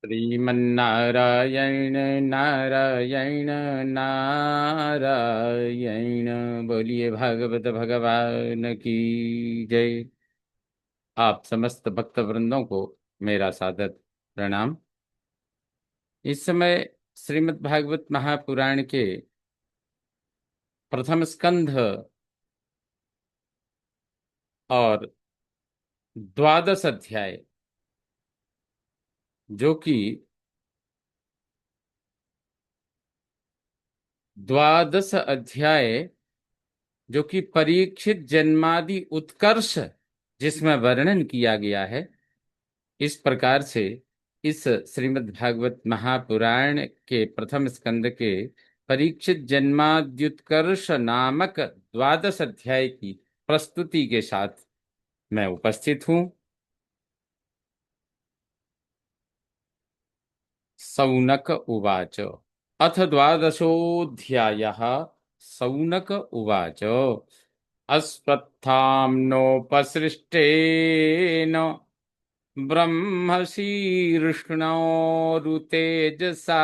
श्रीमन्नारायण नारायण नारायण। बोलिए भागवत भगवान की जय। आप समस्त भक्त वृंदों को मेरा सादर प्रणाम। इस समय श्रीमद् भागवत महापुराण के प्रथम स्कंध और द्वादश अध्याय, जो कि द्वादश अध्याय जो कि परीक्षित जन्मादि उत्कर्ष जिसमें वर्णन किया गया है, इस प्रकार से इस श्रीमद् भागवत महापुराण के प्रथम स्कंद के परीक्षित जन्माद्युत्कर्ष नामक द्वादश अध्याय की प्रस्तुति के साथ मैं उपस्थित हूं। सौनक उवाच। अथ द्वादशोऽध्यायः। सौनक उवाच। अश्वत्थाम्नोपसृष्टेन ब्रह्मशीर्ष्णोरुतेजसा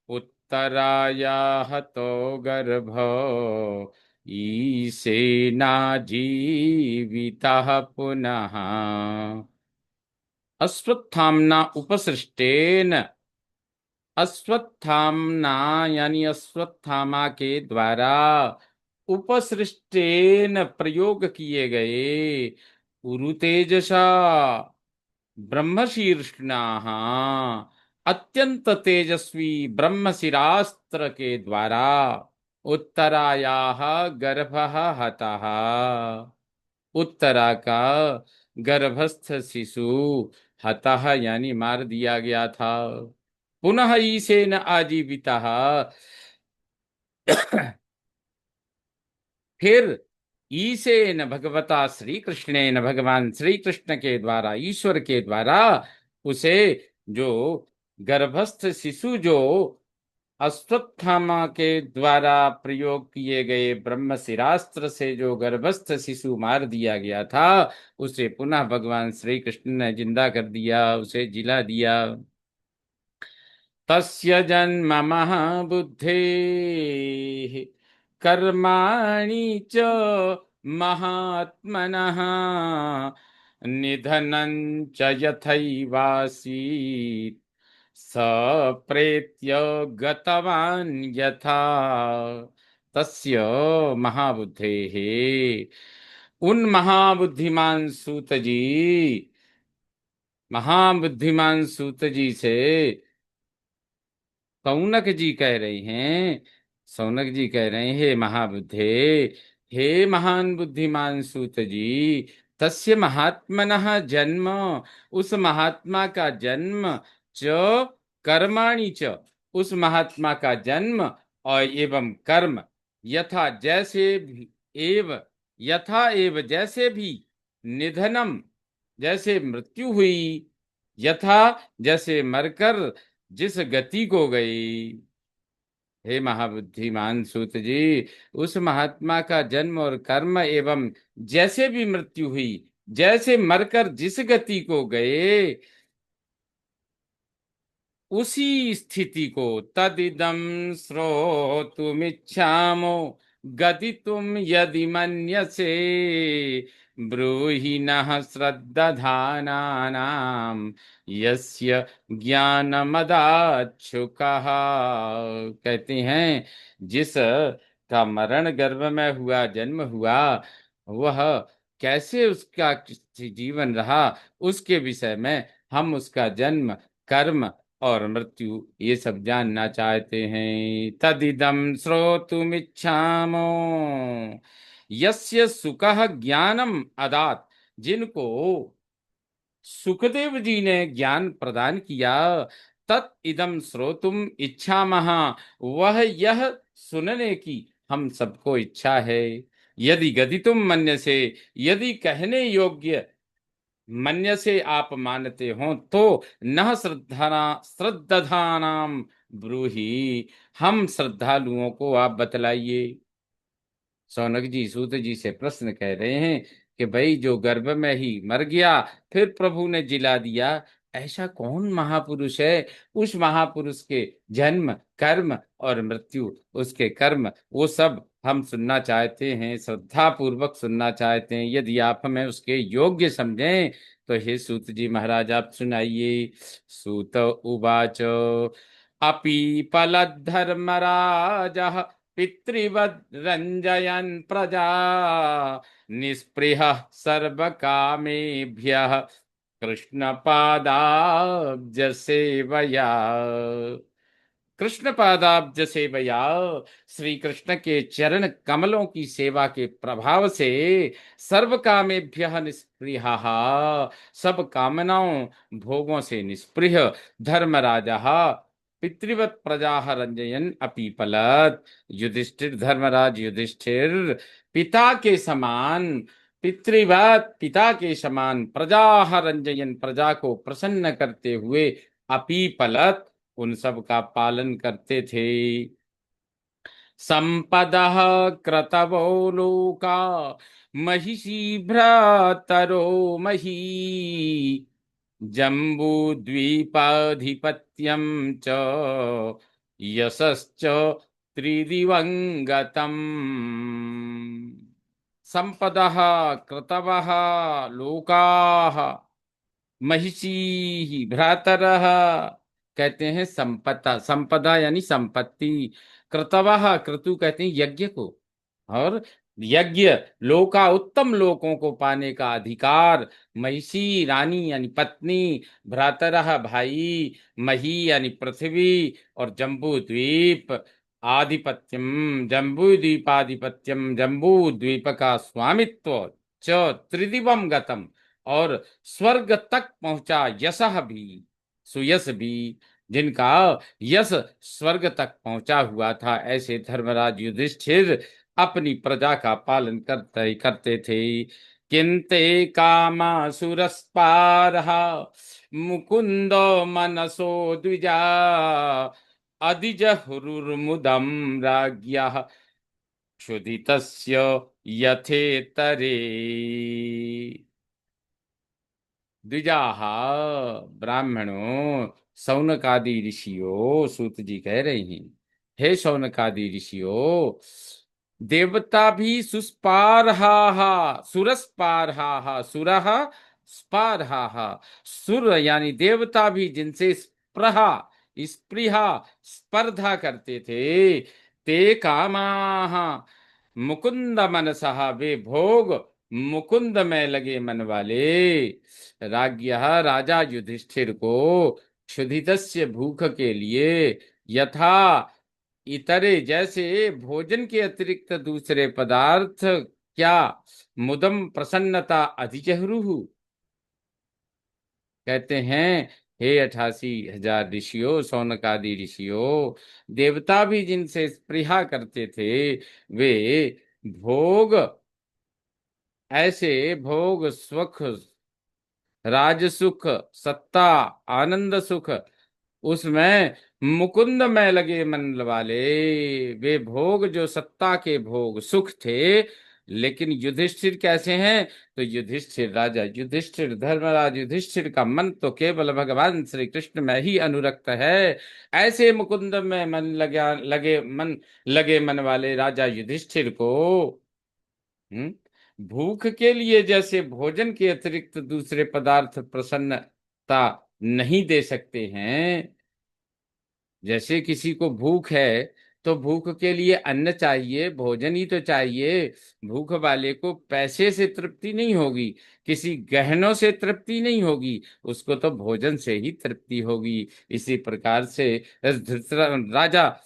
उत्तरायाहतो गर्भ ईशेनाजीवितः पुनः। अश्वत्थाम्ना उपसृष्टेन। अश्वत्थाम्ना यानी अश्वत्थामा के द्वारा उपसृष्टेन प्रयोग किए गए उरुतेजसा ब्रह्मशीर्ष्णाः अत्यंत तेजस्वी ब्रह्मशिरास्त्र के द्वारा उत्तरायाः गर्भः हतः। उत्तरा का गर्भस्थ शिशु हतः यानी मार दिया गया था। पुनः ईशेन आजीवितः। फिर ईशेन भगवता श्री कृष्णेन भगवान श्री कृष्ण के द्वारा ईश्वर के द्वारा उसे जो गर्भस्थ शिशु जो अश्वत्थामा के द्वारा प्रयोग किए गए ब्रह्म शिरास्त्र से जो गर्भस्थ शिशु मार दिया गया था, उसे पुनः भगवान श्री कृष्ण ने जिंदा कर दिया, उसे जिला दिया। तस्य जन्म महाबुद्धेः कर्माणि च महात्मनः निधनं च यथैवासीत् स प्रेत्य गतवान् यथा। तस्य महाबुद्धेः, उन महाबुद्धिमान सूत जी, महाबुद्धिमान सूत जी से सौनक जी कह रहे हैं। सौनक जी कह रहे हैं, हे महाबुद्धे, हे महान बुद्धिमान सूत जी, तस्य महात्मनः जन्म, उस महात्मा का जन्म, च कर्माणि च, उस महात्मा का जन्म और एवं कर्म, यथा जैसे भी, एव यथा एव जैसे भी, निधनम जैसे मृत्यु हुई, यथा जैसे मरकर जिस गति को गई। हे महाबुद्धिमान सूत जी, उस महात्मा का जन्म और कर्म एवं जैसे भी मृत्यु हुई, जैसे मरकर जिस गति को गए, उसी स्थिति को तदिदं श्रोतुमिच्छामो गदितुम यदि मन्यसे ब्रूहि नः श्रद्दधानानां यस्य ज्ञानमदाच्छुकः। कहते हैं, जिस का मरण गर्भ में हुआ, जन्म हुआ, वह कैसे उसका जीवन रहा, उसके विषय में हम उसका जन्म, कर्म और मृत्यु ये सब जानना चाहते हैं। तदिदं श्रोतुमिच्छामो यस्य सुखः ज्ञानम अदात, जिनको सुखदेव जी ने ज्ञान प्रदान किया, तत् इदम श्रोतुम इच्छामः, वह यह सुनने की हम सबको इच्छा है। यदि गदितुम मन्य से, यदि कहने योग्य मन्य से आप मानते हो, तो न श्रद्धानाम ब्रूहि, हम श्रद्धालुओं को आप बतलाइए। सौनक जी सूत जी से प्रश्न कह रहे हैं कि भाई, जो गर्भ में ही मर गया फिर प्रभु ने जिला दिया, ऐसा कौन महापुरुष है? उस महापुरुष के जन्म, कर्म और मृत्यु, उसके कर्म, वो सब हम सुनना चाहते हैं, श्रद्धा पूर्वक सुनना चाहते हैं। यदि आप हमें उसके योग्य समझें तो हे सूत जी महाराज आप सुनाइए। सूत उवाच अपीपलद्धर्मराज पितृवद रंजयन् प्रजा निस्पृह सर्वकामेभ्यः कृष्ण पादाब्ज सेवया। कृष्ण पादाब्ज सेवया, श्री कृष्ण के चरण कमलों की सेवा के प्रभाव से सर्व कामेभ्य निष्पृहा, सब कामनाओं भोगों से निष्पृह धर्मराजा पितृवत प्रजा रंजयन अपीपलत। युधिष्ठिर, धर्मराज युधिष्ठिर पिता के समान, पितृवत पिता के समान, प्रजा रंजयन प्रजा को प्रसन्न करते हुए, अपीपलत उन सब का पालन करते थे। संपदः क्रतवो लोका महिषी भ्रातरो मही जम्बूद्वीपाधिपत्यं च यशश्च त्रिदिवंगतम्। संपदः क्रतवः लोकाः महिषी भ्रातरः, कहते हैं संपदा, संपदा यानी संपत्ति। क्रतवः, क्रतु कहते हैं यज्ञ को, और यज्ञ लोका उत्तम लोकों को पाने का अधिकार। महिषी रानी यानी पत्नी, भ्रातरः भाई, मही यानी पृथ्वी, और जम्बू द्वीप आधिपत्यम, जम्बू द्वीपाधिपत्यम, जम्बू द्वीप का स्वामित्व, च त्रिदिवम गतम, और स्वर्ग तक पहुंचा, यशः भी, सुयश भी, जिनका यश स्वर्ग तक पहुंचा हुआ था, ऐसे धर्मराज युधिष्ठिर अपनी प्रजा का पालन करते करते थे। किन्ते कामासुरस्पारः मुकुंद मनसो द्विजा अधिजहुरुर्मुदं राज्ञः क्षुधितस्य यथेतरे। द्विजाहा, ब्राह्मणों, शौनकादि ऋषियों, सूत जी कह रहे हैं, हे शौनकादि ऋषियों, देवता भी सुस्पारहा, सुरस्पारहा, सुरह स्पारहा, सुर यानी देवता भी जिनसे स्पृहा, स्पृहा, स्पर्धा करते थे, ते कामाः मुकुंद मनसहा, वे भोग मुकुंद में लगे मन वाले, राज्ञः राजा युधिष्ठिर को, क्षुधितस्य भूख के लिए, यथा इतरे जैसे भोजन के अतिरिक्त दूसरे पदार्थ, क्या मुदम प्रसन्नता अधिजहरुहु, कहते हैं हे 88,000 ऋषियों, शौनकादि ऋषियों, देवता भी जिनसे स्पृहा करते थे, वे भोग, ऐसे भोग सुख, राज सुख, सत्ता, आनंद सुख, उसमें मुकुंद में लगे मन वाले, वे भोग जो सत्ता के भोग सुख थे। लेकिन युधिष्ठिर कैसे हैं? तो युधिष्ठिर, राजा युधिष्ठिर, धर्मराज युधिष्ठिर का मन तो केवल भगवान श्री कृष्ण में ही अनुरक्त है। ऐसे मुकुंद में मन लगे मन वाले राजा युधिष्ठिर को, भूख के लिए जैसे भोजन के अतिरिक्त दूसरे पदार्थ प्रसन्नता नहीं दे सकते हैं, जैसे किसी को भूख है तो भूख के लिए अन्न चाहिए, भोजन ही तो चाहिए। भूख वाले को पैसे से तृप्ति नहीं होगी, किसी गहनों से तृप्ति नहीं होगी, उसको तो भोजन से ही तृप्ति होगी। इसी प्रकार से राजा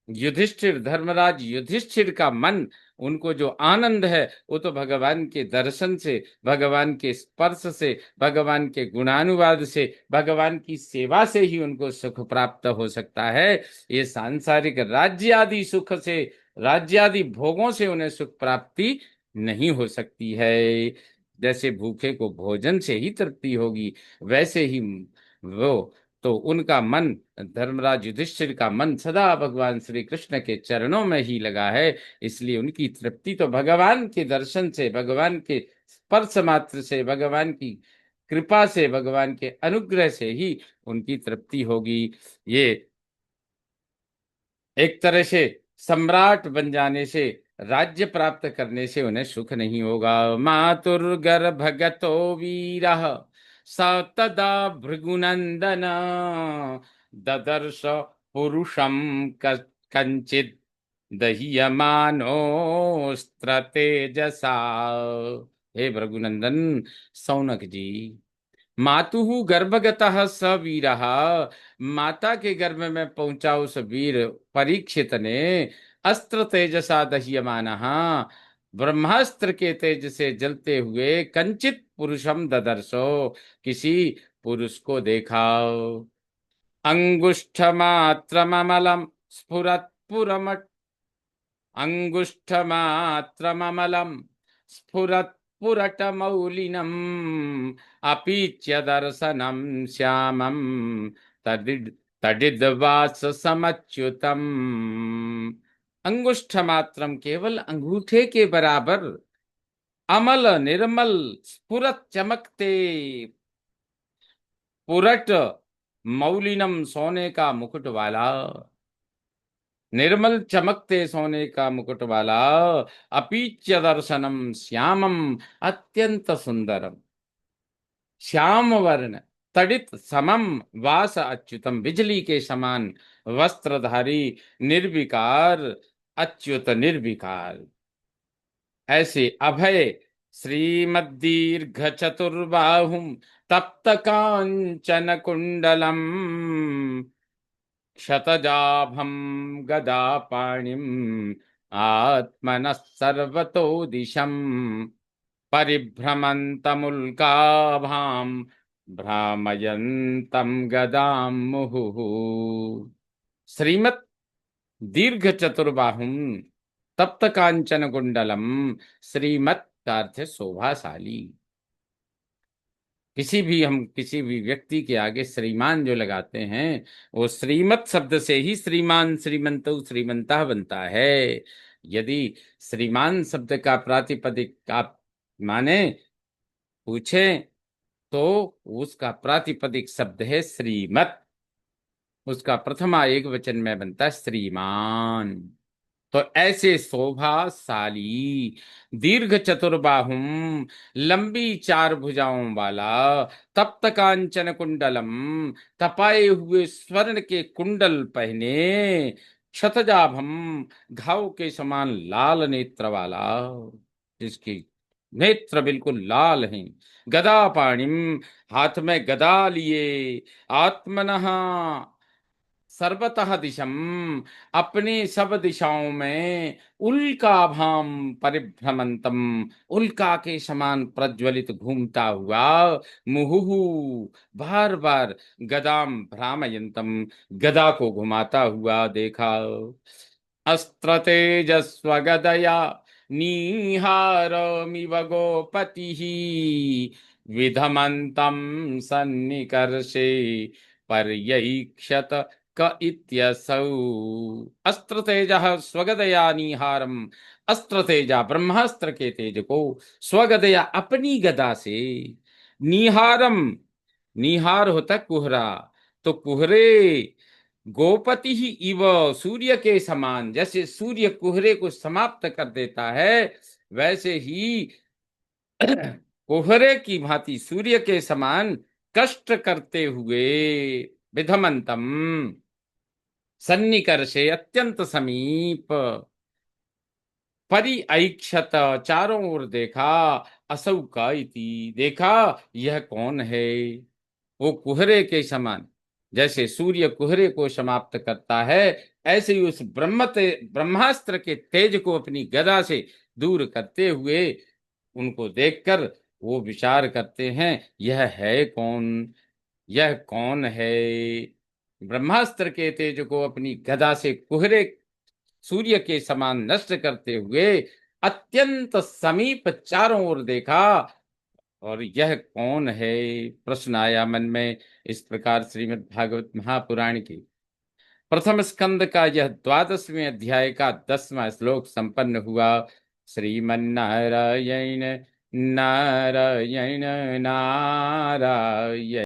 युधिष्ठिर, धर्मराज युधिष्ठिर का मन, उनको जो आनंद है वो तो भगवान के दर्शन से, भगवान के स्पर्श से, भगवान के गुणानुवाद से, भगवान की सेवा से ही उनको सुख प्राप्त हो सकता है। ये सांसारिक राज्य आदि सुख से, राज्य आदि भोगों से उन्हें सुख प्राप्ति नहीं हो सकती है। जैसे भूखे को भोजन से ही तृप्ति होगी, वैसे ही वो, तो उनका मन, धर्मराज युधिष्ठिर का मन सदा भगवान श्री कृष्ण के चरणों में ही लगा है। इसलिए उनकी तृप्ति तो भगवान के दर्शन से, भगवान के स्पर्श मात्र से, भगवान की कृपा से, भगवान के अनुग्रह से ही उनकी तृप्ति होगी। ये एक तरह से सम्राट बन जाने से, राज्य प्राप्त करने से उन्हें सुख नहीं होगा। मातुर्गर्भगतो वीरः स तदा भृगुनंदन ददर्श पुरुषम कंचित दह्यमानोस्त्र तेजसा। हे भृगुनंदन सौनक जी, मातुहु गर्भगतः स वीरः, माता के गर्भ में पहुंचा उस वीर परीक्षित ने अस्त्र तेजसा दह्यमानः, ब्रह्मास्त्र के तेज से जलते हुए कंचित पुरुषम ददर्शो, किसी पुरुष को देखा। अंगुष्ठमात्रममलम स्फुरत्पुरमट, अंगुष्ठमात्रममलं स्फुरत्पुरटमौलिनम् अपीच्य दर्शनं श्यामं तदिद् तडिद्वाससमच्युतम्। अंगुष्ठ मात्रम, केवल अंगूठे के बराबर, अमल निर्मल, स्फुरत चमकते, पुरट मौलिनम, सोने का मुकुट वाला, निर्मल चमकते सोने का मुकुट वाला, अपीच्य दर्शनम श्यामम, अत्यंत सुंदरम, श्याम वर्ण, तडित समम, वास अच्युतम, बिजली के समान वस्त्रधारी, निर्विकार, अच्युत निर्विकार, ऐसे अभय श्रीमद्दीर्घ चतुर्बाहुम तप्त कांचन कुंडलम क्षतजाभं गदापाणिम् आत्मनः सर्वतो दिशम् परिभ्रमन्तमुल्काभां भ्रामयन्तं गदां मुहुः। श्रीमत् दीर्घ चतुर्बाहुं तप्त कांचन कुंडलम, श्रीमत का अर्थ है शोभाशाली। किसी भी व्यक्ति के आगे श्रीमान जो लगाते हैं, वो श्रीमत शब्द से ही श्रीमान, श्रीमंतो, श्रीमंता बनता है। यदि श्रीमान शब्द का प्रातिपदिक आप माने पूछें, तो उसका प्रातिपदिक शब्द है श्रीमत, उसका प्रथमा एक वचन में बनता है श्रीमान। तो ऐसे शोभाशाली, दीर्घ चतुर्बाहुम, लंबी चार भुजाओं वाला, तप्त कांचन कुंडलम, तपाए हुए स्वर्ण के कुंडल पहने, क्षतजाभम, घाव के समान लाल नेत्र वाला, जिसकी नेत्र बिल्कुल लाल हैं, गदा पाणिम, हाथ में गदा लिए, आत्मनः सर्वतः दिशम, अपने सब दिशाओं में, उल्काभाम परिभ्रमंतम, उल्का के समान प्रज्वलित घूमता हुआ, मुहुहु, बार बार, गदाम भ्रामयंतम, गदा को घुमाता हुआ देखा। अस्त्र तेजस्व गदया निहारमिव गोपतिः विधमन्तं सन्निकर्षे पर्यैक्षत क इत्यसौ। अस्त्र तेजः स्वगदया निहारम, अस्त्र तेजा, ब्रह्मास्त्र के तेज को, स्वगदया, अपनी गदा से, निहारम, निहार होता कुहरा, तो कुहरे, गोपति ही इव, सूर्य के समान, जैसे सूर्य कुहरे को समाप्त कर देता है, वैसे ही कोहरे की भांति सूर्य के समान कष्ट करते हुए, विधमंतम, सन्निकर्षे, अत्यंत समीप, परिऐक्षत, चारों ओर देखा, असौ का इति, देखा यह कौन है। वो कुहरे के समान, जैसे सूर्य कुहरे को समाप्त करता है, ऐसे ही उस ब्रह्मास्त्र के तेज को अपनी गदा से दूर करते हुए, उनको देखकर वो विचार करते हैं, यह है कौन, यह कौन है। ब्रह्मास्त्र के तेज को अपनी गदा से कुहरे, सूर्य के समान नष्ट करते हुए, अत्यंत समीप चारों ओर देखा, और यह कौन है, प्रश्न आया मन में। इस प्रकार श्रीमद् भागवत महापुराण की प्रथम स्कंद का यह 12वें अध्याय का 10वां श्लोक संपन्न हुआ। श्रीमन्नारायण नारायण नारायण।